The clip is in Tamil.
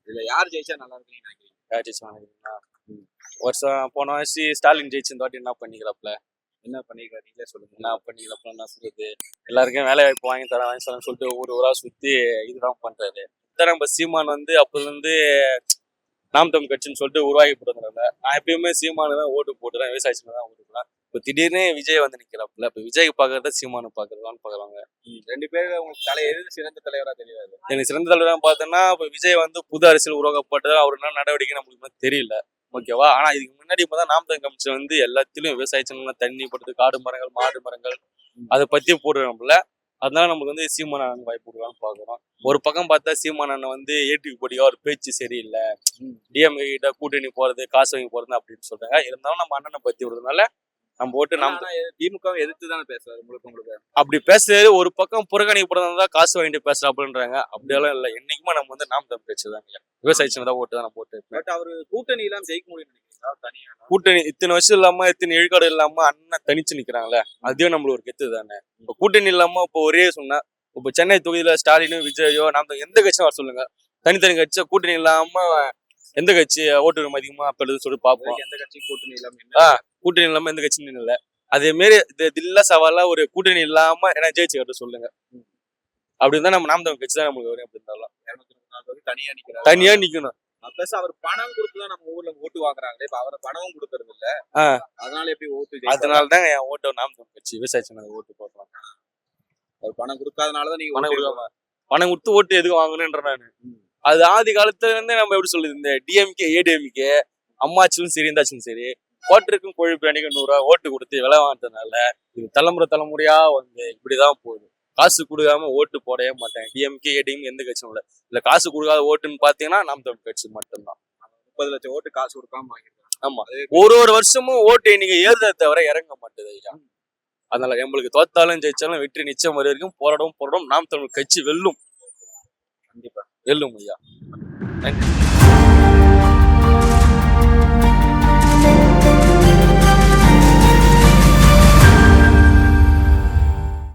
இதுல யார் ஜெயிச்சா நல்லா இருக்குன்னு நினைக்கிறீங்க? யார் ஜெயிச்சா நினைக்கிறீங்களா? வருஷம் போன வருஷம் ஸ்டாலின் ஜெயிச்சிருந்த வாட்டி என்ன பண்ணிக்கிறாப்ல? என்ன பண்ணிருக்காரு நீங்களே சொல்லுங்க. என்ன பண்ணிக்கிறப்ப என்ன சொல்றது, எல்லாருக்கும் வேலை வாய்ப்பு வாங்கி தரேன்னு சொல்லிட்டு ஊரா சுத்தி இதுதான் பண்றாரு. நம்ம சீமான் அப்போதுல இருந்து நாம் தமிழ் கட்சின்னு சொல்லிட்டு உருவாக்கி போட்டுருந்தாங்க. நான் எப்பயுமே சீமானு தான் ஓட்டு போட்டுறேன், விவசாயத்துல தான் ஓட்டு போடுறேன். இப்போ திடீர்னு விஜய் நிக்கிறாப்புல. இப்போ விஜய் பாக்குறத சீமானு பாக்குறதான்னு பாக்குறாங்க. 2 பேரும் உங்களுக்கு எது சிறந்த தலைவரா தெரியாது? எனக்கு சிறந்த தலைவராக பார்த்தோன்னா இப்போ விஜய் புது அரசியல் உருவாக்கப்பட்டது. அவர் என்ன நடவடிக்கை நம்மளுக்கு தெரியல, ஓகேவா? ஆனா இதுக்கு முன்னாடி இப்பதான் நாம் தமிழ் கட்சி எல்லாத்திலும் விவசாயத்துல தண்ணி படுத்து காடு மரங்கள் மாடு மரங்கள் அதை பத்தி போடுறோம்ல. அதனால நமக்கு சீமான வாய்ப்பு கொடுக்கலாம்னு பாக்குறோம். ஒரு பக்கம் பார்த்தா சீமான ஏடிக்கு போட்டியோ ஒரு பேச்சு சரியில்லை, டிஎம்கே கிட்ட கூட்டணி போறது காசு வாங்கி போறது அப்படின்னு சொல்றாங்க. இருந்தாலும் நம்ம அண்ணனை பத்தி விடுறதுனால நம்ம ஓட்டு திமுக எதிர்த்து தானே பேசுறாரு முழுக்க. அப்படி பேசுறது ஒரு பக்கம் புறக்கணிக்கப்படுறதா காசு வாங்கிட்டு பேசுறாப்புன்றாங்க. அப்படியெல்லாம் இல்லை. என்னைக்குமா நம்ம நாம் தமிழ் பேச்சு தாங்க, விவசாயிச்சு தான் ஓட்டு தான் நம்ம ஓட்டு. பட் அவரு கூட்டணி எல்லாம் ஜெயிக்க முடியும் தனியா? கூட்டணி இத்தனை வருஷம் இல்லாம இத்தனை இழுக்காடு இல்லாம அண்ணன் தனிச்சு நிக்கிறாங்களே, அதுவே நம்மளுக்கு ஒரு கெத்து தானே. இப்போ கூட்டணி இல்லாம இப்போ ஒரே சொன்னா இப்போ சென்னை தொகுதியில ஸ்டாலினோ விஜயோ நாம் எந்த கட்சியும் வர சொல்லுங்க, தனித்தனி கட்சியா கூட்டணி இல்லாம எந்த கட்சி ஓட்டு நம்ம அதிகமா அப்படி சொல்லி பார்ப்போம். எந்த கட்சி கூட்டணி இல்லாம கூட்டணி இல்லாம எந்த கட்சியும் இல்லை. அதே மாரி தில்ல சவாலா ஒரு கூட்டணி இல்லாம என்ன ஜெயிச்சு கட்ட சொல்லுங்க. அப்படி இருந்தா நம்ம நாம் தமிழ் கட்சி தான் நம்மளுக்கு வரும். அப்படி இருந்தாலும் தனியா நிக்கணும். அவர் பணம் கொடுத்துதான் நம்ம ஊர்ல ஓட்டு வாங்குறாங்க. இப்ப அவரை பணமும் கொடுக்கறது இல்ல, அதனால எப்படி ஓட்டு? அதனாலதான் என் ஓட்டு நாம் தமிழ் கட்சி விவசாய ஓட்டு போடுறாங்க. அவர் பணம் கொடுக்காதனாலதான் நீங்க பணம் கொடுத்து ஓட்டு எதுக்கு வாங்கணுன்ற நானு. அது ஆதி காலத்துல இருந்தே நம்ம எப்படி சொல்லுது, இந்த டிஎம்கே ஏடிஎம்கே அம்மாச்சும் சரி இருந்தாச்சும் சரி ஓட்டருக்கும் கொழுப்பு அணிக்கு 100 ரூபா ஓட்டு கொடுத்து விலை வாங்கினதுனால இது தலைமுறையா இப்படிதான் போகுது. காசு கொடுக்காம ஓட்டு போடவே மாட்டேன். டிஎம்கே ஏடிஎம் எந்த கட்சியும் இல்ல காசு கொடுக்காத ஓட்டுன்னு பாத்தீங்கன்னா நாம் தமிழ் கட்சி மட்டும்தான். 30 லட்சம் ஓட்டு காசு கொடுக்காம வாங்கிருக்காங்க. ஆமா, ஒரு வருஷமும் ஓட்டு நீங்க ஏறுறத தவிர இறங்க மாட்டேது ஐயா. அதனால நம்மளுக்கு தோத்தாலும் ஜெயிச்சாலும் வெற்றி நிச்சயம் வரைக்கும் போராடும் நாம் தமிழ் கட்சி வெல்லும். கண்டிப்பா வெல்லும் ஐயா. நன்றி.